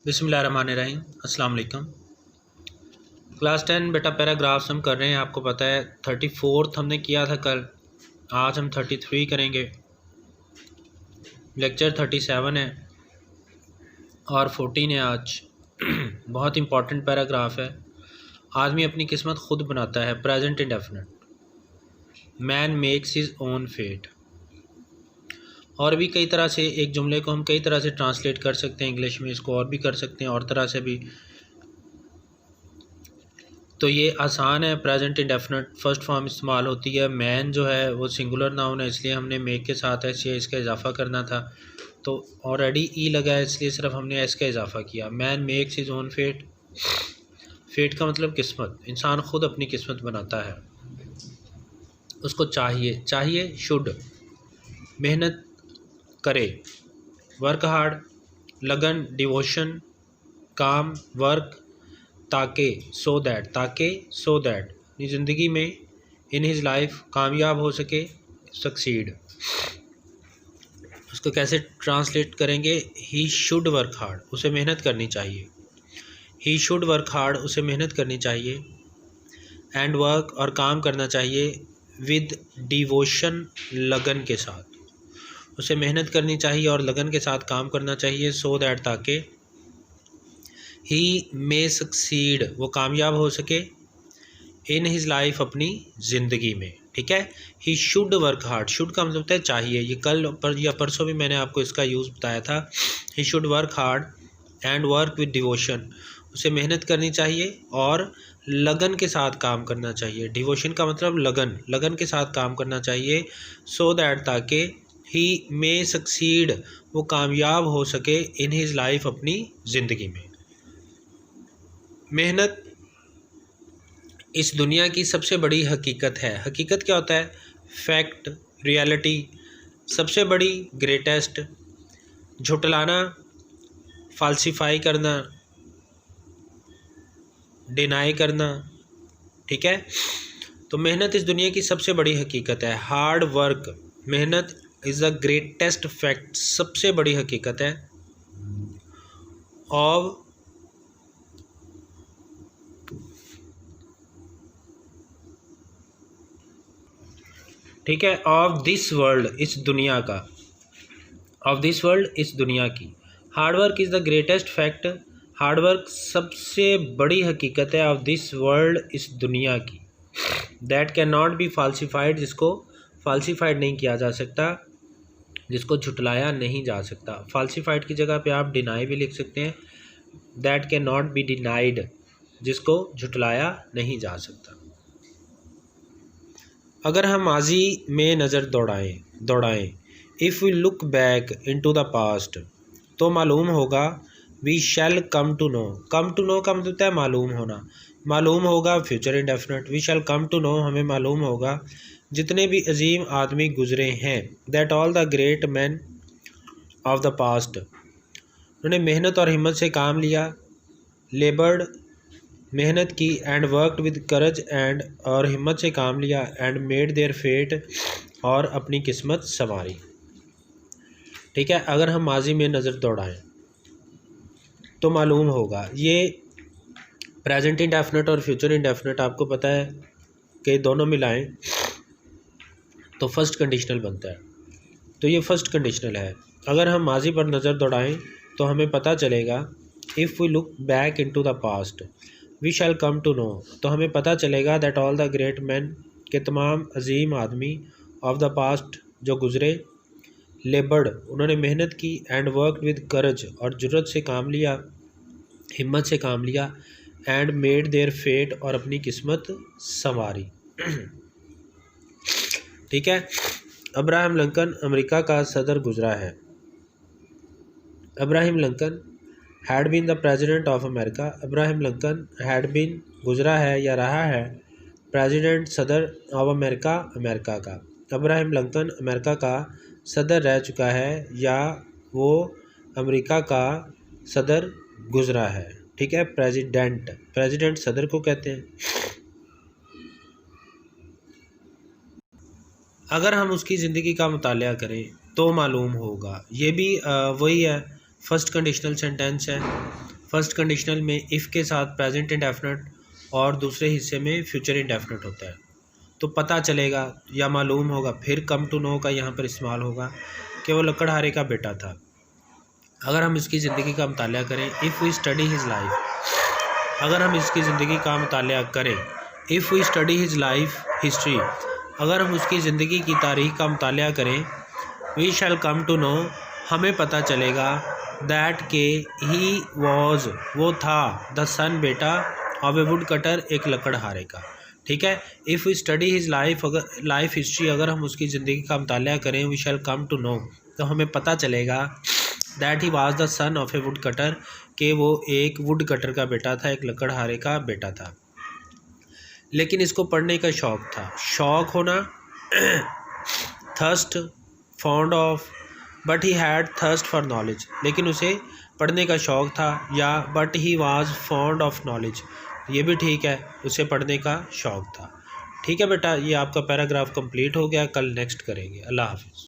बिस्मिल्लाहिर्रहमानिर्रहीम। अस्सलाम वालेकुम। क्लास 10 बेटा पैराग्राफ्स हम कर रहे हैं। आपको पता है 34th हमने किया था कल। आज हम 33 करेंगे। लेक्चर 37 है और 14 है आज। बहुत इंपॉर्टेंट पैराग्राफ है। आदमी अपनी किस्मत खुद बनाता है। Present indefinite. Man makes his own fate. और भी कई तरह से एक जुमले को हम कई तरह से ट्रांसलेट कर सकते हैं इंग्लिश में। इसको और भी कर सकते हैं और तरह से भी। तो ये आसान है। प्रेजेंट इंडेफिनिट फर्स्ट फॉर्म इस्तेमाल होती है। मैन जो है वो सिंगुलर नाउन है, इसलिए हमने मेक के साथ एस या इसका इजाफा करना था। तो ऑलरेडी ई लगा है, इसलिए सिर्फ हमने एस का इजाफा किया। Man makes his own fate. Fate का मतलब किस्मत। इंसान खुद अपनी किस्मत बनाता है। उसको चाहिए शुड मेहनत करे। वर्क हार्ड लगन डिवोशन काम वर्क ताकि सो दैट अपनी ज़िंदगी में इन हिज लाइफ कामयाब हो सके सक्सीड। उसको कैसे ट्रांसलेट करेंगे? ही शुड वर्क हार्ड, उसे मेहनत करनी चाहिए। ही शुड वर्क हार्ड, उसे मेहनत करनी चाहिए। एंड वर्क और काम करना चाहिए विद डिवोशन लगन के साथ। उसे मेहनत करनी चाहिए और लगन के साथ काम करना चाहिए। सो दैट ताकि ही मे सक्सीड, वो कामयाब हो सके इन हिज लाइफ, अपनी ज़िंदगी में। ठीक है। He should work hard, should का मतलब होता है चाहिए। ये कल पर या परसों भी मैंने आपको इसका यूज़ बताया था। He should work hard and work with devotion, उसे मेहनत करनी चाहिए और लगन के साथ काम करना चाहिए। डिवोशन का मतलब लगन, लगन के साथ काम करना चाहिए। सो दैट ताकि ही मे सक्सीड, वो कामयाब हो सके इन हिज लाइफ, अपनी ज़िंदगी में। मेहनत इस दुनिया की सबसे बड़ी हकीकत है। हकीकत क्या होता है? फैक्ट, रियलिटी, सबसे बड़ी, ग्रेटेस्ट। झुटलाना, फाल्सिफाई करना, डिनाई करना। ठीक है। तो मेहनत इस दुनिया की सबसे बड़ी हकीकत है। हार्ड वर्क, मेहनत इज़ द ग्रेटेस्ट फैक्ट, सबसे बड़ी हकीकत है। ऑफ ठीक है, ऑफ दिस वर्ल्ड, इस दुनिया का। ऑफ दिस वर्ल्ड, इस दुनिया की। Hard work is the greatest fact, hard work सबसे बड़ी हकीकत है। ऑफ दिस वर्ल्ड, इस दुनिया की। दैट कैन नॉट बी फाल्सिफाइड, जिसको फाल्सिफाइड नहीं किया जा सकता, जिसको झुटलाया नहीं जा सकता। फाल्सिफाइड की जगह पे आप डिनाई भी लिख सकते हैं। That can not be denied, जिसको झुटलाया नहीं जा सकता। अगर हम माजी में नज़र दौड़ाएं if we look back into the past, तो मालूम होगा we shall come to know. Come to know का मतलब होता है मालूम होना। मालूम होगा future indefinite. We shall come to know, हमें मालूम होगा जितने भी अजीम आदमी गुजरे हैं। That all the great man of the past, उन्होंने मेहनत और हिम्मत से काम लिया। लेबर्ड, मेहनत की। And worked with courage, and और हिम्मत से काम लिया। एंड मेड देयर फेट, और अपनी किस्मत संवारी। ठीक है। अगर हम माजी में नज़र दौड़ाएं तो मालूम होगा, ये प्रेजेंट इंडेफिनिट और फ्यूचर इंडेफिनिट आपको पता है कि दोनों मिलाएं तो फर्स्ट कंडीशनल बनता है। तो ये फर्स्ट कंडीशनल है। अगर हम माजी पर नज़र दौड़ाएं तो हमें पता चलेगा if we look back into the past we shall come to know, तो हमें पता चलेगा that all the great man, के तमाम अजीम आदमी, ऑफ द पास्ट, जो गुज़रे। लेबर्ड, उन्होंने मेहनत की। एंड वर्कड विद करेज, और जुर्रत से काम लिया, हिम्मत से काम लिया। एंड मेड देयर फेट, और अपनी किस्मत संवारी। ठीक है। अब्राहम लिंकन अमेरिका का सदर गुजरा है। Abraham Lincoln had been the president of America. Abraham Lincoln had been, गुजरा है या रहा है, प्रेजिडेंट, सदर, ऑफ अमेरिका, अमेरिका का। अब्राहम लिंकन अमेरिका का सदर रह चुका है या वो अमेरिका का सदर गुजरा है। ठीक है। प्रेसिडेंट, प्रेसिडेंट सदर को कहते हैं। अगर हम उसकी ज़िंदगी का मुतालिया करें तो मालूम होगा, ये भी वही है, फर्स्ट कंडीशनल सेंटेंस है। फर्स्ट कंडीशनल में इफ़ के साथ प्रेजेंट इंडेफिनिट और दूसरे हिस्से में फ्यूचर इंडेफिनिट होता है। तो पता चलेगा या मालूम होगा, फिर कम टू नो का यहाँ पर इस्तेमाल होगा कि वो लकड़हारे का बेटा था। अगर हम इसकी ज़िंदगी का मुताला करें, if we study his life, अगर हम इसकी ज़िंदगी का मुताला करें, if we study his life history, अगर हम उसकी ज़िंदगी की तारीख़ का मुताला करें, we shall come to know, हमें पता चलेगा दैट के ही वॉज, वो था, द सन, बेटा, ऑफ ए वुड कटर, एक लकड़हारे का। ठीक है। If we study his life, अगर लाइफ हिस्ट्री, अगर हम उसकी ज़िंदगी का मुताला करें, we shall come to know, तो हमें पता चलेगा that he was the son of a wood cutter, कि वो एक वुड कटर का बेटा था, एक लकड़हारे का बेटा था। लेकिन इसको पढ़ने का शौक़ था। शौक़ होना thirst, fond of, but he had thirst for knowledge, लेकिन उसे पढ़ने का शौक़ था, या but he was fond of knowledge, ये भी ठीक है, उसे पढ़ने का शौक़ था। ठीक है बेटा, ये आपका पैराग्राफ कंप्लीट हो गया। कल नेक्स्ट करेंगे। अल्लाह हाफ़िज़।